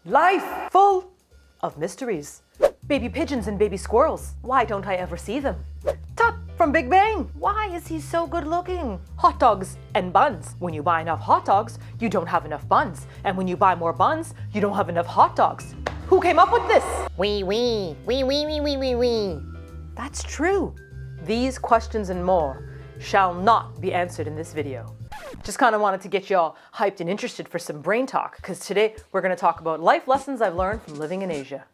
Life full of mysteries. Baby pigeons and baby squirrels. Why don't I ever see them? Top from Big Bang. Why is he so good looking? Hot dogs and buns. When you buy enough hot dogs, you don't have enough buns. And when you buy more buns, you don't have enough hot dogs. Who came up with this? We. That's true. These questions and more shall not be answered in this video. Just kind of wanted to get you all hyped and interested for some brain talk, because today we're going to talk about life lessons I've learned from living in Asia.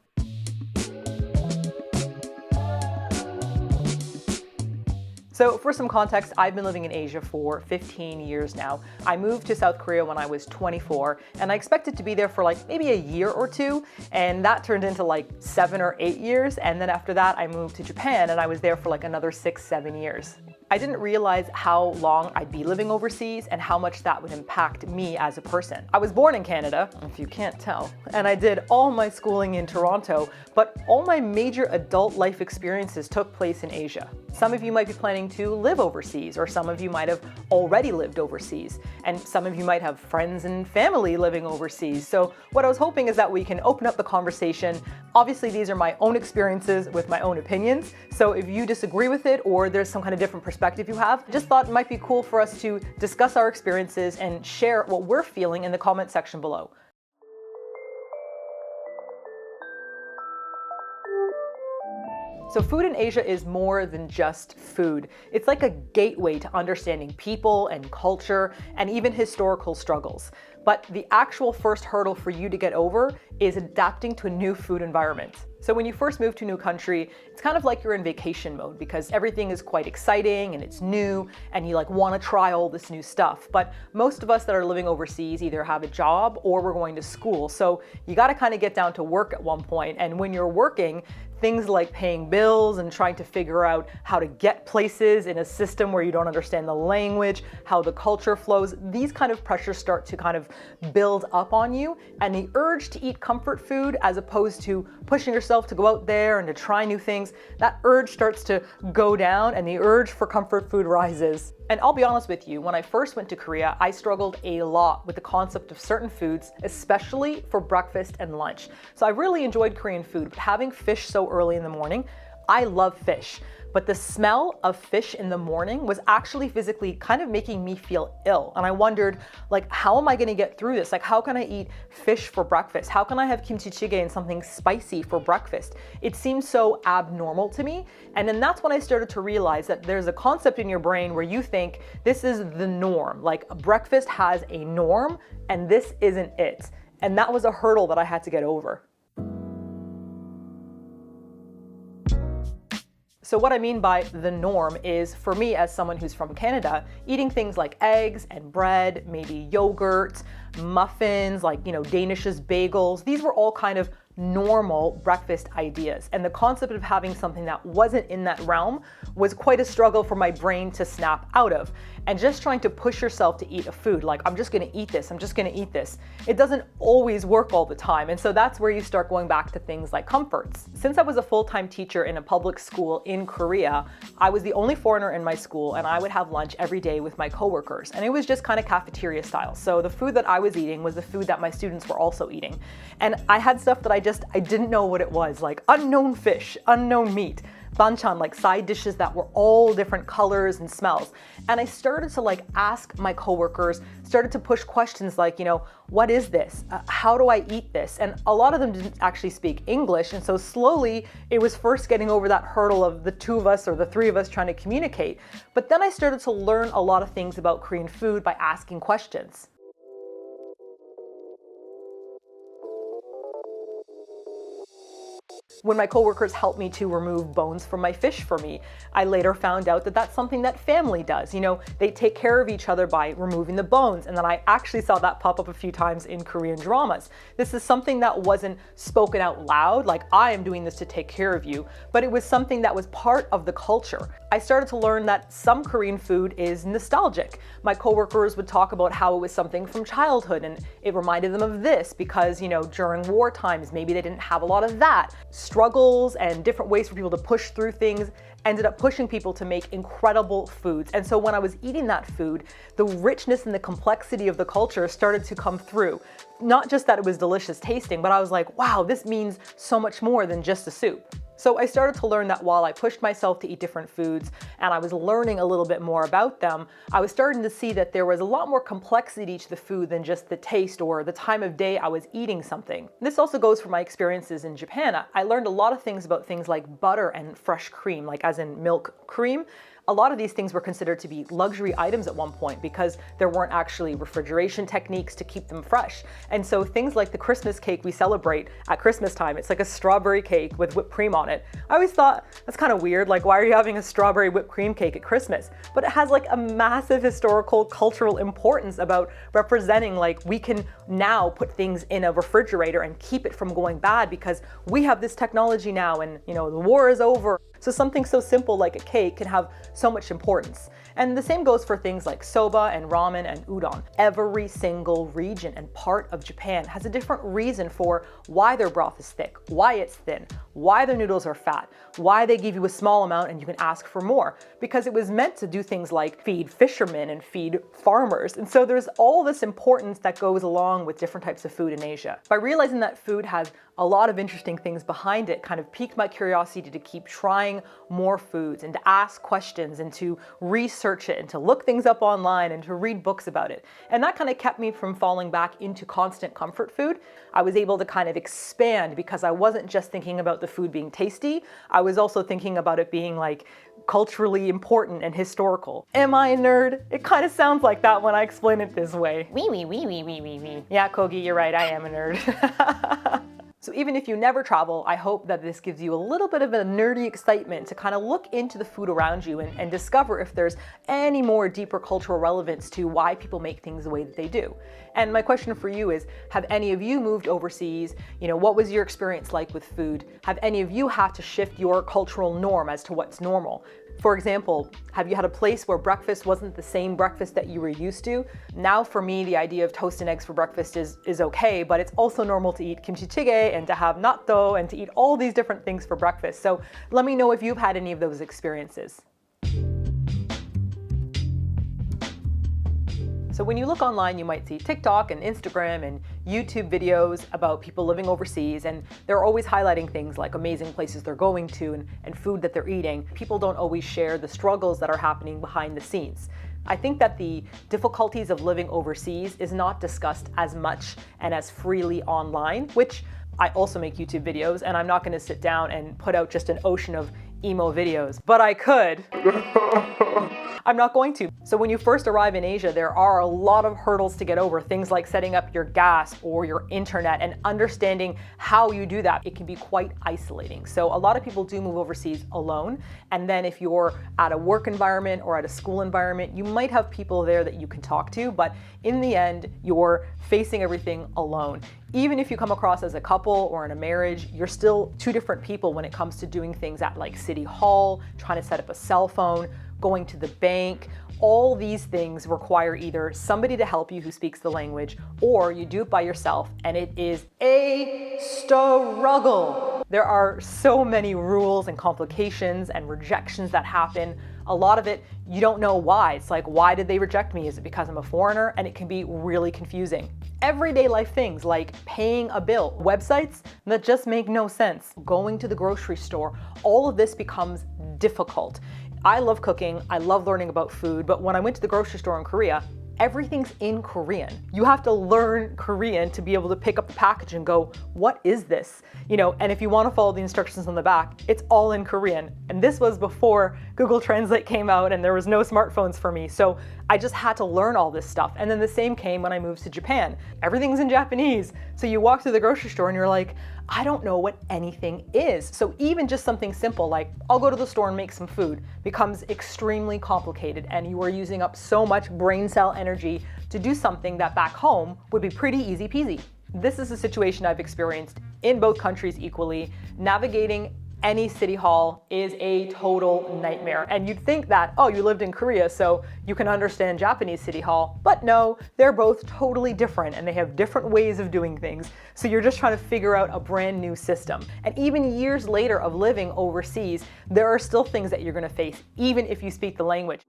So for some context, I've been living in Asia for 15 years now. I moved to South Korea when I was 24, and I expected to be there for like maybe a year or two, and that turned into like 7 or 8 years, and then after that I moved to Japan and I was there for like another 6-7 years. I didn't realize how long I'd be living overseas and how much that would impact me as a person. I was born in Canada, if you can't tell, and I did all my schooling in Toronto, but all my major adult life experiences took place in Asia. Some of you might be planning to live overseas, or some of you might have already lived overseas, and some of you might have friends and family living overseas. So what I was hoping is that we can open up the conversation. Obviously, these are my own experiences with my own opinions, so if you disagree with it or there's some kind of different perspective you have, just thought it might be cool for us to discuss our experiences and share what we're feeling in the comment section below. So food in Asia is more than just food. It's like a gateway to understanding people and culture and even historical struggles. But the actual first hurdle for you to get over is adapting to a new food environment. So when you first move to a new country, it's kind of like you're in vacation mode because everything is quite exciting and it's new and you like want to try all this new stuff. But most of us that are living overseas either have a job or we're going to school. So you got to kind of get down to work at one point. And when you're working, things like paying bills and trying to figure out how to get places in a system where you don't understand the language, how the culture flows, these kind of pressures start to kind of build up on you. And the urge to eat comfort food as opposed to pushing yourself to go out there and to try new things, that urge starts to go down and the urge for comfort food rises. And I'll be honest with you, when I first went to Korea, I struggled a lot with the concept of certain foods, especially for breakfast and lunch. So I really enjoyed Korean food, but having fish so early in the morning, I love fish. But the smell of fish in the morning was actually physically kind of making me feel ill. And I wondered, like, how am I going to get through this? Like, how can I eat fish for breakfast? How can I have kimchi jjigae and something spicy for breakfast? It seemed so abnormal to me. And then that's when I started to realize that there's a concept in your brain where you think this is the norm. Like, breakfast has a norm and this isn't it. And that was a hurdle that I had to get over. So what I mean by the norm is, for me as someone who's from Canada, eating things like eggs and bread, maybe yogurt, muffins, like, Danish's bagels, these were all kind of normal breakfast ideas. And the concept of having something that wasn't in that realm was quite a struggle for my brain to snap out of. And just trying to push yourself to eat a food, like, I'm just gonna eat this, I'm just gonna eat this. It doesn't always work all the time. And so that's where you start going back to things like comforts. Since I was a full-time teacher in a public school in Korea, I was the only foreigner in my school, and I would have lunch every day with my coworkers. And it was just kind of cafeteria style. So the food that I was eating was the food that my students were also eating. And I had stuff that I didn't know what it was, like unknown fish, unknown meat, banchan, like side dishes that were all different colors and smells. And I started to ask my coworkers, started to push questions like, what is this? How do I eat this? And a lot of them didn't actually speak English. And so slowly it was first getting over that hurdle of the two of us or the three of us trying to communicate. But then I started to learn a lot of things about Korean food by asking questions. When my coworkers helped me to remove bones from my fish for me, I later found out that that's something that family does. They take care of each other by removing the bones. And then I actually saw that pop up a few times in Korean dramas. This is something that wasn't spoken out loud, like I am doing this to take care of you, but it was something that was part of the culture. I started to learn that some Korean food is nostalgic. My coworkers would talk about how it was something from childhood and it reminded them of this because, during war times, maybe they didn't have a lot of that. struggles and different ways for people to push through things ended up pushing people to make incredible foods. And so when I was eating that food, the richness and the complexity of the culture started to come through. Not just that it was delicious tasting, but I was like, wow, this means so much more than just a soup. So I started to learn that while I pushed myself to eat different foods and I was learning a little bit more about them, I was starting to see that there was a lot more complexity to the food than just the taste or the time of day I was eating something. This also goes for my experiences in Japan. I learned a lot of things about things like butter and fresh cream, like as in milk cream. A lot of these things were considered to be luxury items at one point because there weren't actually refrigeration techniques to keep them fresh. And so things like the Christmas cake we celebrate at Christmas time, it's like a strawberry cake with whipped cream on it. I always thought that's kind of weird, like why are you having a strawberry whipped cream cake at Christmas? But it has like a massive historical, cultural importance about representing like we can now put things in a refrigerator and keep it from going bad because we have this technology now and the war is over. So something so simple like a cake can have so much importance. And the same goes for things like soba and ramen and udon. Every single region and part of Japan has a different reason for why their broth is thick, why it's thin, why their noodles are fat, why they give you a small amount and you can ask for more. Because it was meant to do things like feed fishermen and feed farmers. And so there's all this importance that goes along with different types of food in Asia. By realizing that food has a lot of interesting things behind it kind of piqued my curiosity to keep trying more foods and to ask questions and to research it and to look things up online and to read books about it. And that kind of kept me from falling back into constant comfort food. I was able to kind of expand because I wasn't just thinking about the food being tasty. I was also thinking about it being like culturally important and historical. Am I a nerd? It kind of sounds like that when I explain it this way. Wee. Yeah, Kogi, you're right, I am a nerd. So even if you never travel, I hope that this gives you a little bit of a nerdy excitement to kind of look into the food around you and discover if there's any more deeper cultural relevance to why people make things the way that they do. And my question for you is, have any of you moved overseas? What was your experience like with food? Have any of you had to shift your cultural norm as to what's normal? For example, have you had a place where breakfast wasn't the same breakfast that you were used to? Now for me, the idea of toast and eggs for breakfast is okay, but it's also normal to eat kimchi jjigae and to have natto and to eat all these different things for breakfast. So let me know if you've had any of those experiences. So when you look online, you might see TikTok and Instagram and YouTube videos about people living overseas, and they're always highlighting things like amazing places they're going to and food that they're eating. People don't always share the struggles that are happening behind the scenes. I think that the difficulties of living overseas is not discussed as much and as freely online, which I also make YouTube videos, and I'm not going to sit down and put out just an ocean of emo videos, but I could. I'm not going to. So when you first arrive in Asia, there are a lot of hurdles to get over, things like setting up your gas or your internet and understanding how you do that. It can be quite isolating. So a lot of people do move overseas alone. And then if you're at a work environment or at a school environment, you might have people there that you can talk to, but in the end, you're facing everything alone. Even if you come across as a couple or in a marriage, you're still two different people when it comes to doing things at like City Hall, trying to set up a cell phone, going to the bank. All these things require either somebody to help you who speaks the language, or you do it by yourself, and it is a struggle. There are so many rules and complications and rejections that happen. A lot of it, you don't know why. It's like, why did they reject me? Is it because I'm a foreigner? And it can be really confusing. Everyday life things like paying a bill, websites that just make no sense, going to the grocery store, all of this becomes difficult. I love cooking, I love learning about food, but when I went to the grocery store in Korea, everything's in Korean. You have to learn Korean to be able to pick up the package and go, what is this? And if you want to follow the instructions on the back, it's all in Korean. And this was before Google Translate came out and there was no smartphones for me. So I just had to learn all this stuff. And then the same came when I moved to Japan. Everything's in Japanese. So you walk through the grocery store and you're like, I don't know what anything is. So even just something simple like, I'll go to the store and make some food, becomes extremely complicated, and you are using up so much brain cell energy to do something that back home would be pretty easy peasy. This is a situation I've experienced in both countries equally, navigating Any city hall is a total nightmare. And you'd think that, oh, you lived in Korea, so you can understand Japanese city hall. But no, they're both totally different and they have different ways of doing things. So you're just trying to figure out a brand new system. And even years later of living overseas, there are still things that you're going to face, even if you speak the language.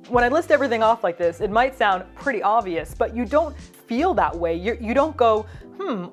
When I list everything off like this, it might sound pretty obvious, but you don't feel that way. You don't go,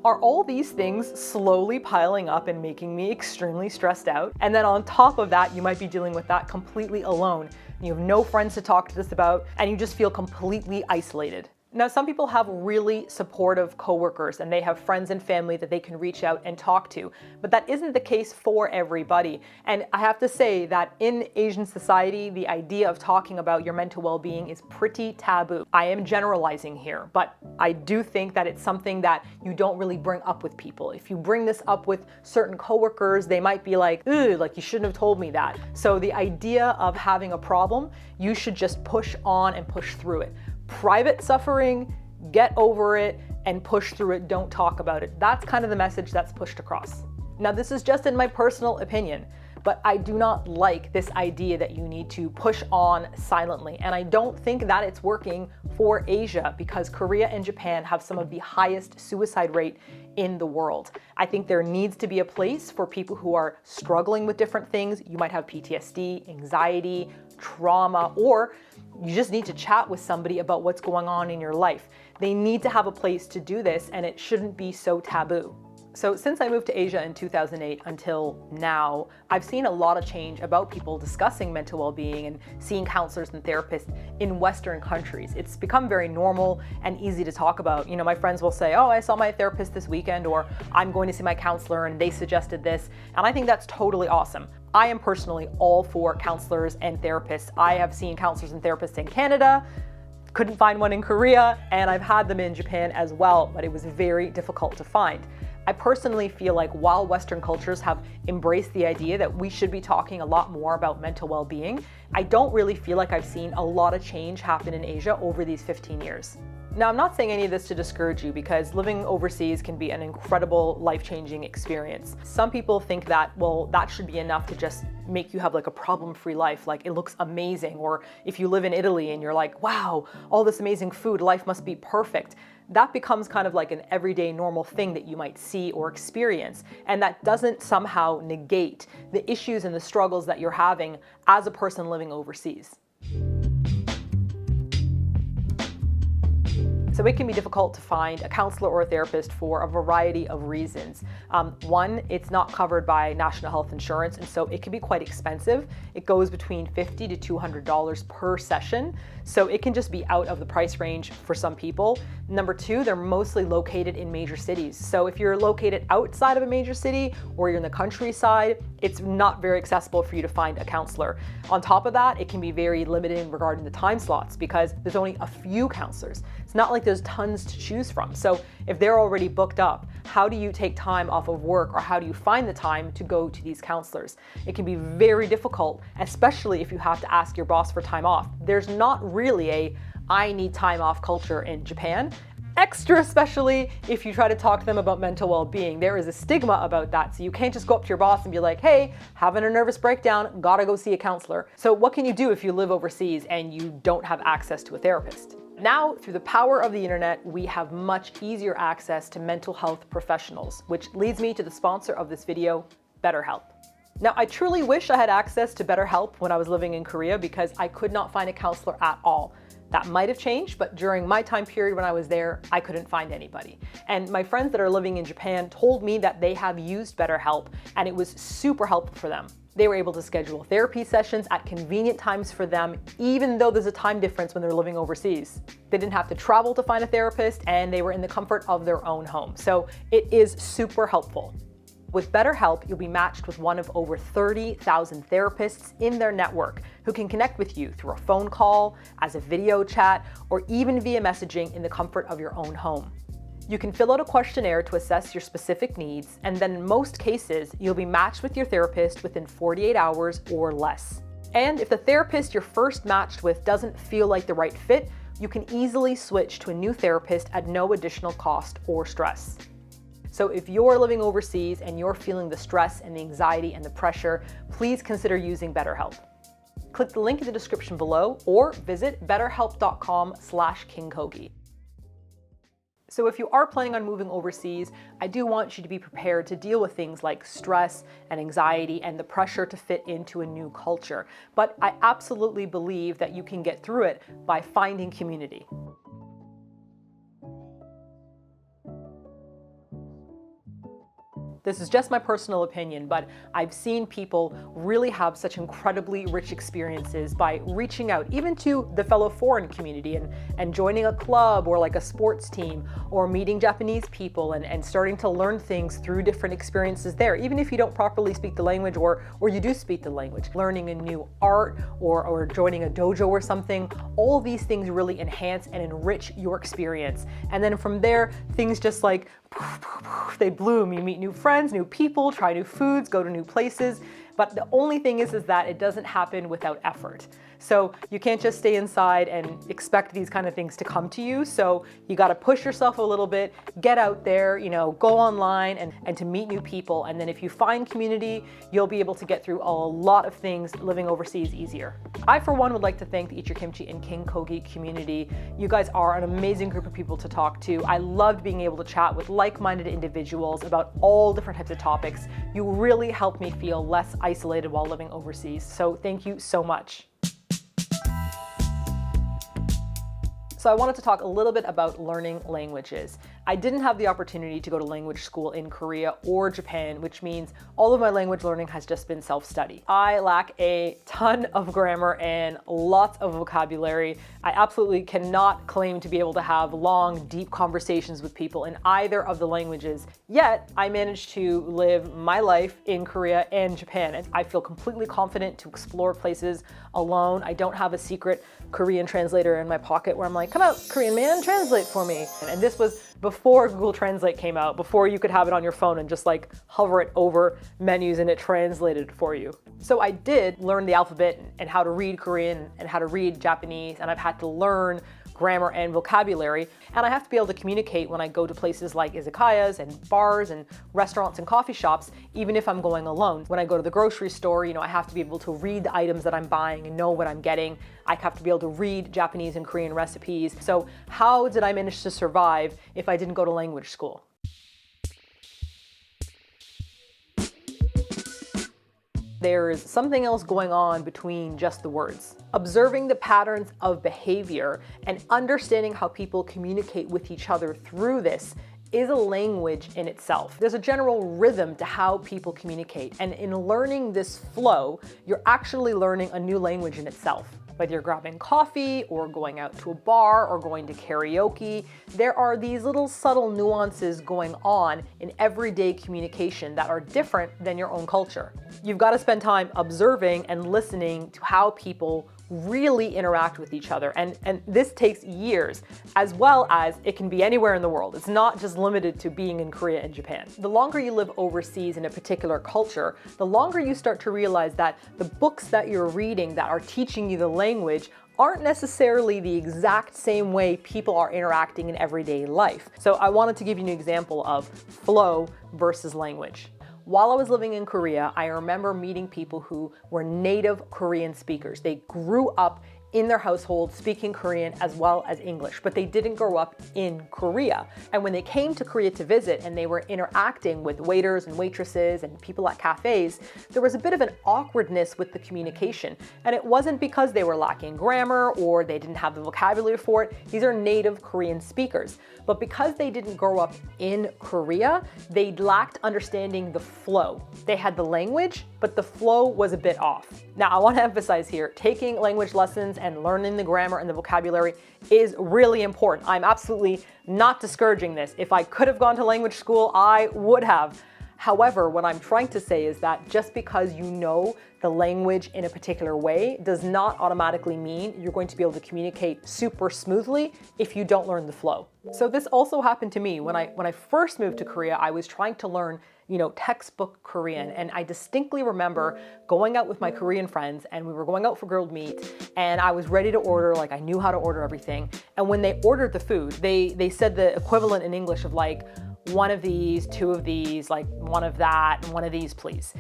are all these things slowly piling up and making me extremely stressed out? And then on top of that, you might be dealing with that completely alone. You have no friends to talk to this about, and you just feel completely isolated. Now, some people have really supportive coworkers and they have friends and family that they can reach out and talk to, but that isn't the case for everybody. And I have to say that in Asian society, the idea of talking about your mental well-being is pretty taboo. I am generalizing here, but I do think that it's something that you don't really bring up with people. If you bring this up with certain coworkers, they might be like, "Ugh, like you shouldn't have told me that." So the idea of having a problem, you should just push on and push through it. Private suffering, get over it, and push through it. Don't talk about it. That's kind of the message that's pushed across. Now, this is just in my personal opinion, but I do not like this idea that you need to push on silently. And I don't think that it's working for Asia because Korea and Japan have some of the highest suicide rate in the world. I think there needs to be a place for people who are struggling with different things. You might have PTSD, anxiety, trauma, or you just need to chat with somebody about what's going on in your life. They need to have a place to do this, and it shouldn't be so taboo. So since I moved to Asia in 2008 until now, I've seen a lot of change about people discussing mental well-being and seeing counselors and therapists in Western countries. It's become very normal and easy to talk about. You know, my friends will say, "Oh, I saw my therapist this weekend," or "I'm going to see my counselor and they suggested this." And I think that's totally awesome. I am personally all for counselors and therapists. I have seen counselors and therapists in Canada, couldn't find one in Korea, and I've had them in Japan as well, but it was very difficult to find. I personally feel like while Western cultures have embraced the idea that we should be talking a lot more about mental well-being, I don't really feel like I've seen a lot of change happen in Asia over these 15 years. Now, I'm not saying any of this to discourage you because living overseas can be an incredible life-changing experience. Some people think that, well, that should be enough to just make you have like a problem-free life, like it looks amazing. Or if you live in Italy and you're like, wow, all this amazing food, life must be perfect. That becomes kind of like an everyday normal thing that you might see or experience. And that doesn't somehow negate the issues and the struggles that you're having as a person living overseas. So it can be difficult to find a counselor or a therapist for a variety of reasons. One, it's not covered by national health insurance, and so it can be quite expensive. It goes between $50 to $200 per session, so it can just be out of the price range for some people. Number two, they're mostly located in major cities. So if you're located outside of a major city or you're in the countryside, it's not very accessible for you to find a counselor. On top of that, it can be very limited regarding the time slots because there's only a few counselors. It's not like there's tons to choose from. So if they're already booked up, how do you take time off of work or how do you find the time to go to these counselors? It can be very difficult, especially if you have to ask your boss for time off. There's not really a I need time off culture in Japan. Extra especially if you try to talk to them about mental well-being. There is a stigma about that. So you can't just go up to your boss and be like, hey, having a nervous breakdown, gotta go see a counselor. So what can you do if you live overseas and you don't have access to a therapist? Now, through the power of the internet, we have much easier access to mental health professionals, which leads me to the sponsor of this video, BetterHelp. Now, I truly wish I had access to BetterHelp when I was living in Korea because I could not find a counselor at all. That might have changed, but during my time period when I was there, I couldn't find anybody. And my friends that are living in Japan told me that they have used BetterHelp and it was super helpful for them. They were able to schedule therapy sessions at convenient times for them, even though there's a time difference when they're living overseas. They didn't have to travel to find a therapist and they were in the comfort of their own home. So it is super helpful. With BetterHelp, you'll be matched with one of over 30,000 therapists in their network who can connect with you through a phone call, as a video chat, or even via messaging in the comfort of your own home. You can fill out a questionnaire to assess your specific needs, and then in most cases, you'll be matched with your therapist within 48 hours or less. And if the therapist you're first matched with doesn't feel like the right fit, you can easily switch to a new therapist at no additional cost or stress. So if you're living overseas and you're feeling the stress and the anxiety and the pressure, please consider using BetterHelp. Click the link in the description below or visit betterhelp.com/King Kogi. So if you are planning on moving overseas, I do want you to be prepared to deal with things like stress and anxiety and the pressure to fit into a new culture. But I absolutely believe that you can get through it by finding community. This is just my personal opinion, but I've seen people really have such incredibly rich experiences by reaching out even to the fellow foreign community and joining a club or like a sports team or meeting Japanese people and starting to learn things through different experiences there, even if you don't properly speak the language or you do speak the language. Learning a new art or joining a dojo or something, all of these things really enhance and enrich your experience. And then from there, things just like they bloom. You meet new friends, new people, try new foods, go to new places. But the only thing is that it doesn't happen without effort. So you can't just stay inside and expect these kind of things to come to you. So you got to push yourself a little bit, get out there, go online and to meet new people. And then if you find community, you'll be able to get through a lot of things living overseas easier. I, for one, would like to thank the Eat Your Kimchi and King Kogi community. You guys are an amazing group of people to talk to. I loved being able to chat with like-minded individuals about all different types of topics. You really helped me feel less isolated while living overseas. So thank you so much. So I wanted to talk a little bit about learning languages. I didn't have the opportunity to go to language school in Korea or Japan, which means all of my language learning has just been self-study. I lack a ton of grammar and lots of vocabulary. I absolutely cannot claim to be able to have long, deep conversations with people in either of the languages, yet I managed to live my life in Korea and Japan, and I feel completely confident to explore places alone. I don't have a secret Korean translator in my pocket where I'm like, come out, Korean man, translate for me. And this was before Google Translate came out, before you could have it on your phone and just like hover it over menus and it translated for you. So I did learn the alphabet and how to read Korean and how to read Japanese, and I've had to learn grammar and vocabulary, and I have to be able to communicate when I go to places like izakayas and bars and restaurants and coffee shops, even if I'm going alone. When I go to the grocery store, I have to be able to read the items that I'm buying and know what I'm getting. I have to be able to read Japanese and Korean recipes. So how did I manage to survive if I didn't go to language school? There's something else going on between just the words. Observing the patterns of behavior and understanding how people communicate with each other through this is a language in itself. There's a general rhythm to how people communicate, and in learning this flow, you're actually learning a new language in itself. Whether you're grabbing coffee or going out to a bar or going to karaoke, there are these little subtle nuances going on in everyday communication that are different than your own culture. You've got to spend time observing and listening to how people really interact with each other. And this takes years, as well as it can be anywhere in the world. It's not just limited to being in Korea and Japan. The longer you live overseas in a particular culture, the longer you start to realize that the books that you're reading that are teaching you the language aren't necessarily the exact same way people are interacting in everyday life. So I wanted to give you an example of flow versus language. While I was living in Korea, I remember meeting people who were native Korean speakers. They grew up in their household speaking Korean as well as English, but they didn't grow up in Korea. And when they came to Korea to visit and they were interacting with waiters and waitresses and people at cafes, there was a bit of an awkwardness with the communication. And it wasn't because they were lacking grammar or they didn't have the vocabulary for it. These are native Korean speakers. But because they didn't grow up in Korea, they lacked understanding the flow. They had the language, but the flow was a bit off. Now, I want to emphasize here, taking language lessons and learning the grammar and the vocabulary is really important. I'm absolutely not discouraging this. If I could have gone to language school, I would have. However, what I'm trying to say is that just because you know the language in a particular way does not automatically mean you're going to be able to communicate super smoothly if you don't learn the flow. So this also happened to me. When I first moved to Korea, I was trying to learn textbook Korean. And I distinctly remember going out with my Korean friends, and we were going out for grilled meat, and I was ready to order, like I knew how to order everything. And when they ordered the food, they said the equivalent in English of like, one of these, two of these, like one of that, and one of these, please.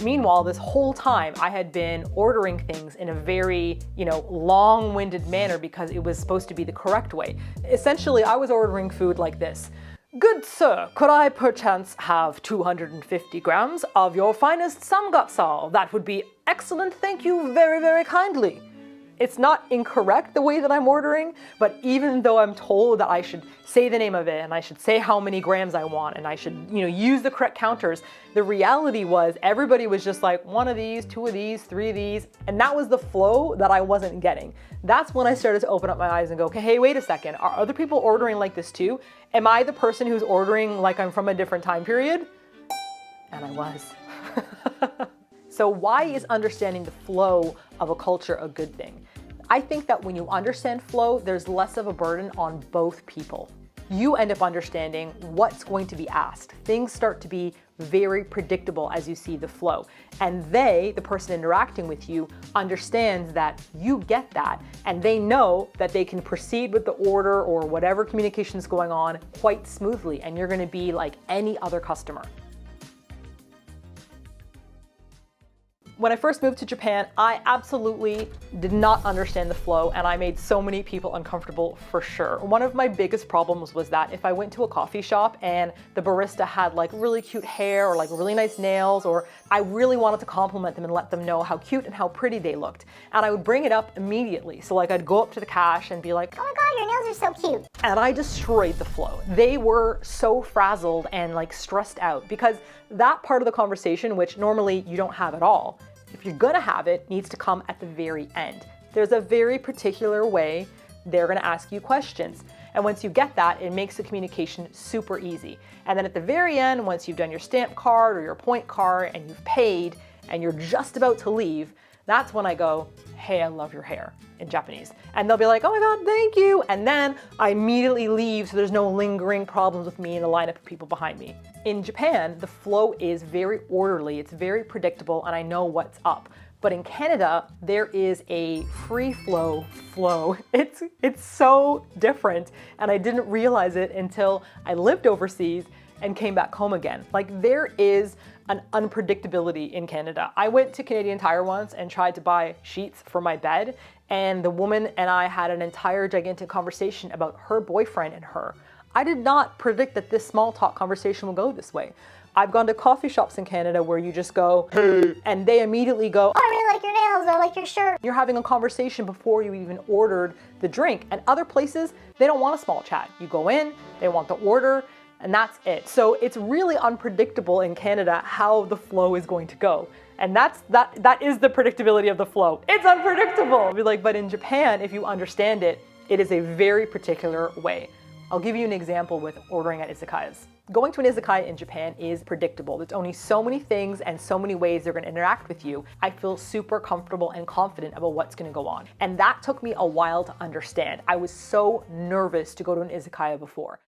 Meanwhile, this whole time I had been ordering things in a very, long-winded manner because it was supposed to be the correct way. Essentially, I was ordering food like this. Good sir, could I perchance have 250 grams of your finest samgyeopsal? That would be excellent, thank you very, very kindly. It's not incorrect the way that I'm ordering, but even though I'm told that I should say the name of it and I should say how many grams I want and I should, use the correct counters, the reality was everybody was just like one of these, two of these, three of these, and that was the flow that I wasn't getting. That's when I started to open up my eyes and go, okay, hey, wait a second, are other people ordering like this too? Am I the person who's ordering like I'm from a different time period? And I was. So why is understanding the flow of a culture a good thing? I think that when you understand flow, there's less of a burden on both people. You end up understanding what's going to be asked. Things start to be very predictable as you see the flow. And the person interacting with you, understands that you get that, and they know that they can proceed with the order or whatever communication is going on quite smoothly, and you're going to be like any other customer. When I first moved to Japan, I absolutely did not understand the flow, and I made so many people uncomfortable for sure. One of my biggest problems was that if I went to a coffee shop and the barista had like really cute hair or like really nice nails, or I really wanted to compliment them and let them know how cute and how pretty they looked, and I would bring it up immediately. So like I'd go up to the cash and be like, oh my God, your nails are so cute. And I destroyed the flow. They were so frazzled and like stressed out because that part of the conversation, which normally you don't have at all, if you're gonna have it, needs to come at the very end. There's a very particular way they're gonna ask you questions. And once you get that, it makes the communication super easy. And then at the very end, once you've done your stamp card or your point card and you've paid and you're just about to leave, that's when I go, hey, I love your hair, in Japanese. And they'll be like, oh my God, thank you. And then I immediately leave so there's no lingering problems with me and a lineup of people behind me. In Japan, the flow is very orderly, it's very predictable, and I know what's up. But in Canada, there is a free flow. It's so different, and I didn't realize it until I lived overseas and came back home again. Like, there is an unpredictability in Canada. I went to Canadian Tire once and tried to buy sheets for my bed, and the woman and I had an entire gigantic conversation about her boyfriend and her. I did not predict that this small talk conversation will go this way. I've gone to coffee shops in Canada where you just go, hey, and they immediately go, oh, I really like your nails, I like your shirt. You're having a conversation before you even ordered the drink. And other places, they don't want a small chat. You go in, they want the order, and that's it. So it's really unpredictable in Canada how the flow is going to go. And that is the predictability of the flow. It's unpredictable. But in Japan, if you understand it, it is a very particular way. I'll give you an example with ordering at izakayas. Going to an izakaya in Japan is predictable. There's only so many things and so many ways they're going to interact with you. I feel super comfortable and confident about what's going to go on. And that took me a while to understand. I was so nervous to go to an izakaya before.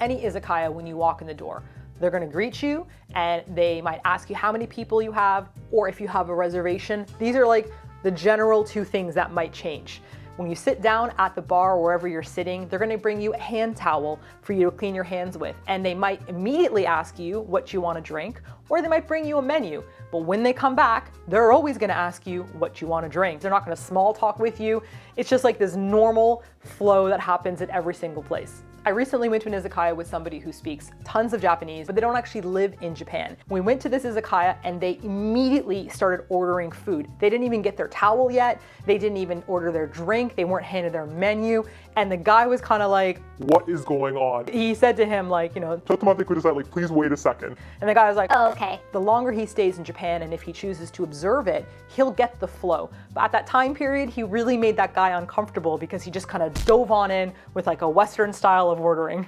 Any izakaya, when you walk in the door, they're going to greet you and they might ask you how many people you have or if you have a reservation. These are like the general two things that might change. When you sit down at the bar or wherever you're sitting, they're going to bring you a hand towel for you to clean your hands with. And they might immediately ask you what you want to drink, or they might bring you a menu. But when they come back, they're always going to ask you what you want to drink. They're not going to small talk with you. It's just like this normal flow that happens at every single place. I recently went to an izakaya with somebody who speaks tons of Japanese, but they don't actually live in Japan. We went to this izakaya and they immediately started ordering food. They didn't even get their towel yet. They didn't even order their drink. They weren't handed their menu. And the guy was kind of like, what is going on? He said to him like, "Totomate kudasai," like, please wait a second. And the guy was like, oh, okay. The longer he stays in Japan and if he chooses to observe it, he'll get the flow. But at that time period, he really made that guy uncomfortable because he just kind of dove on in with like a Western style of ordering.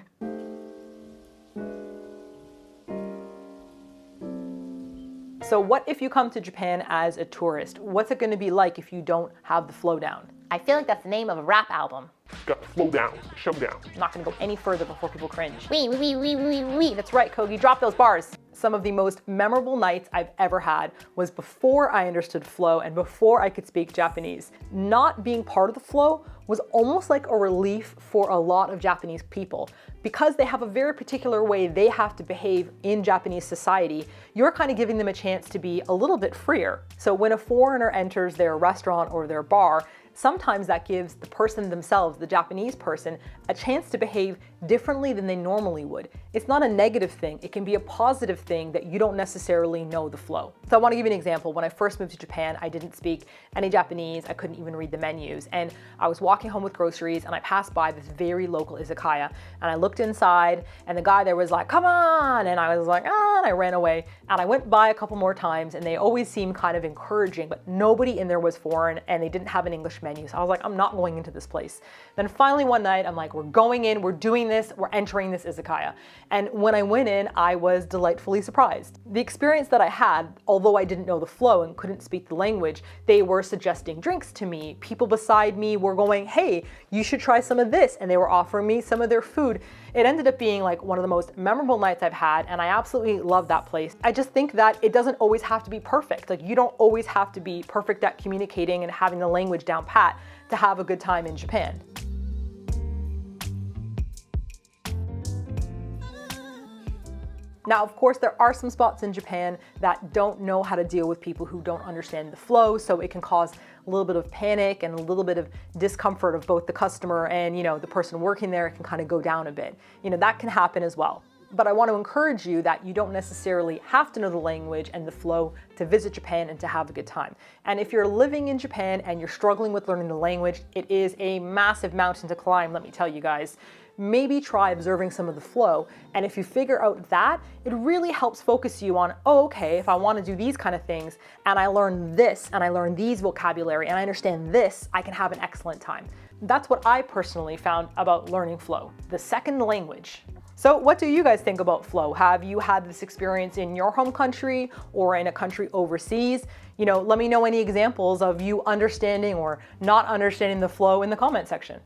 So what if you come to Japan as a tourist? What's it going to be like if you don't have the flow down? I feel like that's the name of a rap album. Got to slow down, show down. I'm not gonna go any further before people cringe. Wee. That's right, Kogi, drop those bars. Some of the most memorable nights I've ever had was before I understood flow and before I could speak Japanese. Not being part of the flow was almost like a relief for a lot of Japanese people. Because they have a very particular way they have to behave in Japanese society, you're kind of giving them a chance to be a little bit freer. So when a foreigner enters their restaurant or their bar, sometimes that gives the person themselves, the Japanese person, a chance to behave differently than they normally would. It's not a negative thing. It can be a positive thing that you don't necessarily know the flow. So I want to give you an example. When I first moved to Japan, I didn't speak any Japanese. I couldn't even read the menus. And I was walking home with groceries and I passed by this very local izakaya and I looked inside and the guy there was like, come on. And I was like, and I ran away. And I went by a couple more times and they always seemed kind of encouraging, but nobody in there was foreign and they didn't have an English menu. So I was like, I'm not going into this place. Then finally one night, I'm like, we're going in, we're doing this, we're entering this izakaya. And when I went in, I was delightfully surprised. The experience that I had, although I didn't know the flow and couldn't speak the language, they were suggesting drinks to me. People beside me were going, hey, you should try some of this. And they were offering me some of their food. It ended up being like one of the most memorable nights I've had, and I absolutely love that place. I just think that it doesn't always have to be perfect. Like, you don't always have to be perfect at communicating and having the language down pat to have a good time in Japan. Now, of course, there are some spots in Japan that don't know how to deal with people who don't understand the flow, so it can cause a little bit of panic and a little bit of discomfort of both the customer and, the person working there. It can kind of go down a bit. That can happen as well. But I want to encourage you that you don't necessarily have to know the language and the flow to visit Japan and to have a good time. And if you're living in Japan and you're struggling with learning the language, it is a massive mountain to climb, let me tell you guys. Maybe try observing some of the flow. And if you figure out that, it really helps focus you on, oh, okay, if I want to do these kind of things and I learn this and I learn these vocabulary and I understand this, I can have an excellent time. That's what I personally found about learning flow, the second language. So what do you guys think about flow? Have you had this experience in your home country or in a country overseas? Let me know any examples of you understanding or not understanding the flow in the comment section.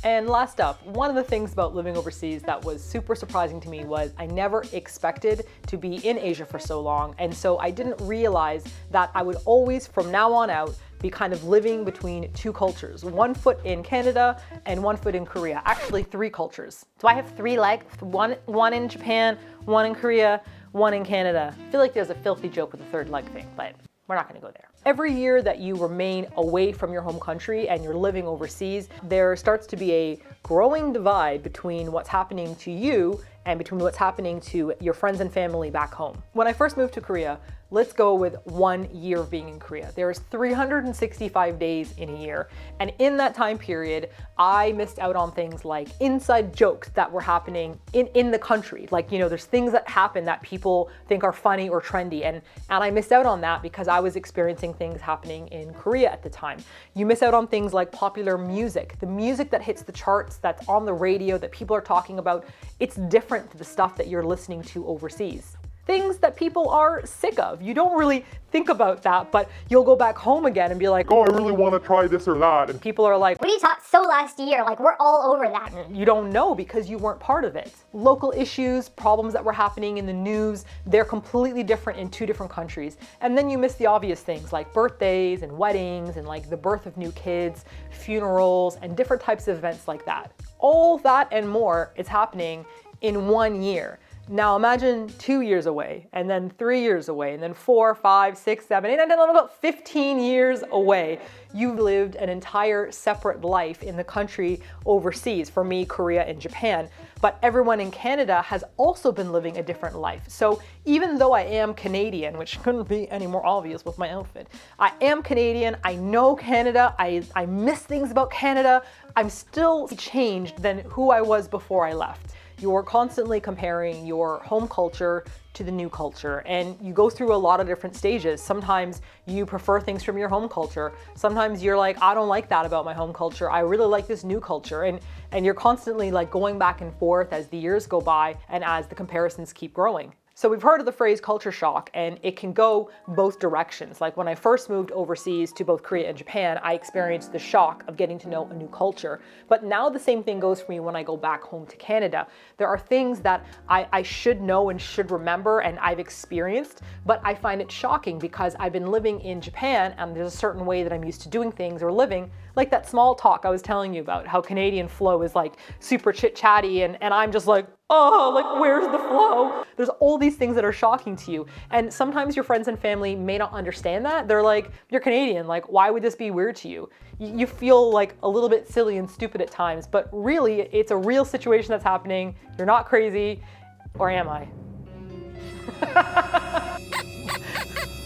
And last up, one of the things about living overseas that was super surprising to me was I never expected to be in Asia for so long. And so I didn't realize that I would always, from now on out, be kind of living between two cultures, 1 foot in Canada and 1 foot in Korea. Actually, 3 cultures. So I have 3 legs, one in Japan, 1 in Korea, 1 in Canada. I feel like there's a filthy joke with the 3rd leg thing, but we're not gonna go there. Every year that you remain away from your home country and you're living overseas, there starts to be a growing divide between what's happening to you and between what's happening to your friends and family back home. When I first moved to Korea, let's go with 1 year of being in Korea. There's 365 days in a year. And in that time period, I missed out on things like inside jokes that were happening in the country. Like, there's things that happen that people think are funny or trendy. And I missed out on that because I was experiencing things happening in Korea at the time. You miss out on things like popular music, the music that hits the charts, that's on the radio, that people are talking about. It's different to the stuff that you're listening to overseas. Things that people are sick of. You don't really think about that, but you'll go back home again and be like, oh, I really want to try this or that. And people are like, what are you taught so last year? Like, we're all over that. You don't know because you weren't part of it. Local issues, problems that were happening in the news, they're completely different in 2 different countries. And then you miss the obvious things like birthdays and weddings and like the birth of new kids, funerals, and different types of events like that. All that and more is happening in 1 year. Now imagine 2 years away, and then 3 years away, and then 4, 5, 6, 7, 8, 9, 10, 11, about 15 years away. You've lived an entire separate life in the country overseas, for me, Korea and Japan. But everyone in Canada has also been living a different life. So even though I am Canadian, which couldn't be any more obvious with my outfit, I am Canadian, I know Canada, I miss things about Canada, I'm still changed than who I was before I left. You're constantly comparing your home culture to the new culture, and you go through a lot of different stages. Sometimes you prefer things from your home culture. Sometimes you're like, I don't like that about my home culture. I really like this new culture. And you're constantly like going back and forth as the years go by and as the comparisons keep growing. So we've heard of the phrase culture shock, and it can go both directions. Like when I first moved overseas to both Korea and Japan, I experienced the shock of getting to know a new culture. But now the same thing goes for me when I go back home to Canada. There are things that I should know and should remember and I've experienced, but I find it shocking because I've been living in Japan and there's a certain way that I'm used to doing things or living, like that small talk I was telling you about, how Canadian flow is like super chit-chatty and I'm just like, oh, like where's the flow? There's all these things that are shocking to you. And sometimes your friends and family may not understand that. They're like, you're Canadian, like why would this be weird to you? You feel like a little bit silly and stupid at times, but really it's a real situation that's happening. You're not crazy, or am I?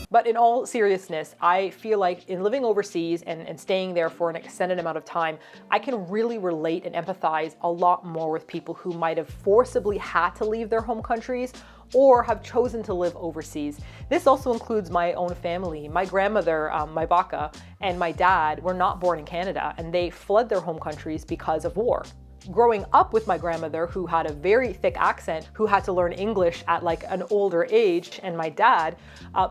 But in all seriousness, I feel like in living overseas and staying there for an extended amount of time, I can really relate and empathize a lot more with people who might have forcibly had to leave their home countries or have chosen to live overseas. This also includes my own family. My grandmother, my baka, and my dad were not born in Canada, and they fled their home countries because of war. Growing up with my grandmother, who had a very thick accent, who had to learn English at like an older age, and my dad,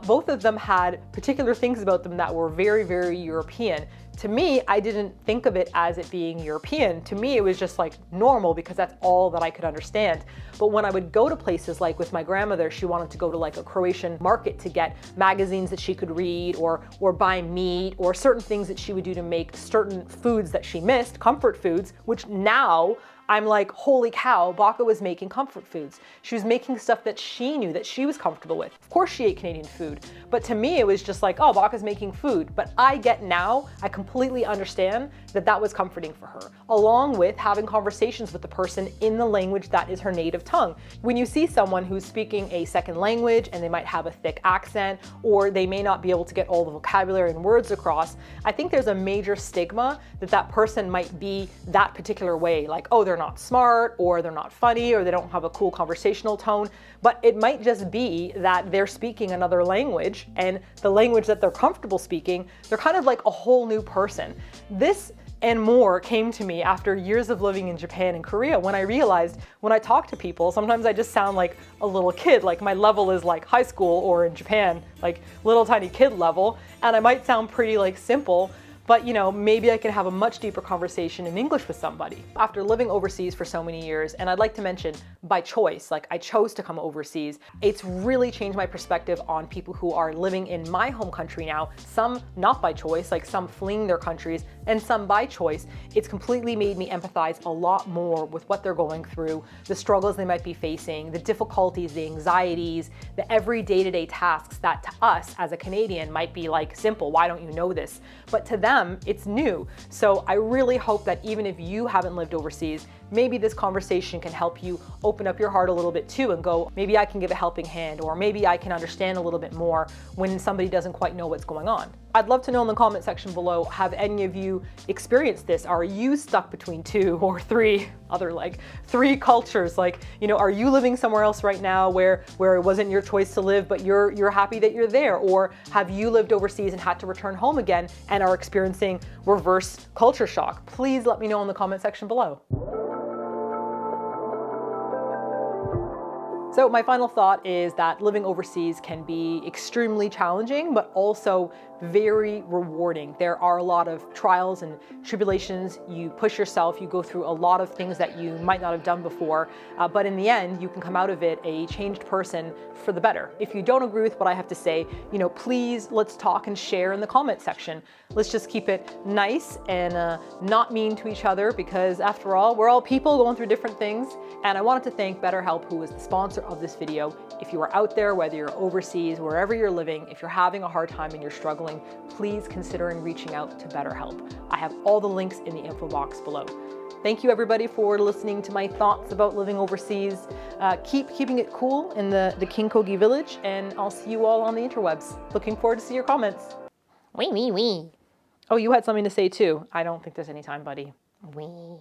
both of them had particular things about them that were very, very European. To me, I didn't think of it as it being European. To me, it was just like normal because that's all that I could understand. But when I would go to places like with my grandmother, she wanted to go to like a Croatian market to get magazines that she could read or buy meat or certain things that she would do to make certain foods that she missed, comfort foods, which now I'm like, holy cow, Baka was making comfort foods. She was making stuff that she knew that she was comfortable with. Of course she ate Canadian food, but to me it was just like, oh, Baka's making food. But I get now, I completely understand that that was comforting for her, along with having conversations with the person in the language that is her native tongue. When you see someone who's speaking a second language and they might have a thick accent, or they may not be able to get all the vocabulary and words across, I think there's a major stigma that that person might be that particular way, like, oh, they're not smart, or they're not funny, or they don't have a cool conversational tone. But it might just be that they're speaking another language, and the language that they're comfortable speaking, they're kind of like a whole new person. This and more came to me after years of living in Japan and Korea, when I realized when I talk to people, sometimes I just sound like a little kid, like my level is like high school, or in Japan, like little tiny kid level, and I might sound pretty like simple, but you know, maybe I can have a much deeper conversation in English with somebody. After living overseas for so many years, and I'd like to mention by choice, like I chose to come overseas, it's really changed my perspective on people who are living in my home country now, some not by choice, like some fleeing their countries, and some by choice. It's completely made me empathize a lot more with what they're going through, the struggles they might be facing, the difficulties, the anxieties, the every day-to-day tasks that to us as a Canadian might be like simple, why don't you know this? But to them, it's new. So I really hope that even if you haven't lived overseas, maybe this conversation can help you open up your heart a little bit too and go, maybe I can give a helping hand, or maybe I can understand a little bit more when somebody doesn't quite know what's going on. I'd love to know in the comment section below, have any of you experienced this? Are you stuck between two or three cultures? Like, you know, are you living somewhere else right now where it wasn't your choice to live, but you're happy that you're there? Or have you lived overseas and had to return home again and are experiencing reverse culture shock? Please let me know in the comment section below. So my final thought is that living overseas can be extremely challenging, but also very rewarding. There are a lot of trials and tribulations. You push yourself, you go through a lot of things that you might not have done before, but in the end, you can come out of it a changed person for the better. If you don't agree with what I have to say, you know, please let's talk and share in the comment section. Let's just keep it nice and not mean to each other, because after all, we're all people going through different things. And I wanted to thank BetterHelp, who is the sponsor of this video. If you are out there, whether you're overseas, wherever you're living, if you're having a hard time and you're struggling, please consider reaching out to BetterHelp. I have all the links in the info box below. Thank you everybody for listening to my thoughts about living overseas. Keeping it cool in the King Kogi village, and I'll see you all on the interwebs. Looking forward to see your comments. Wee. Oh, you had something to say too. I don't think there's any time, buddy. Wee.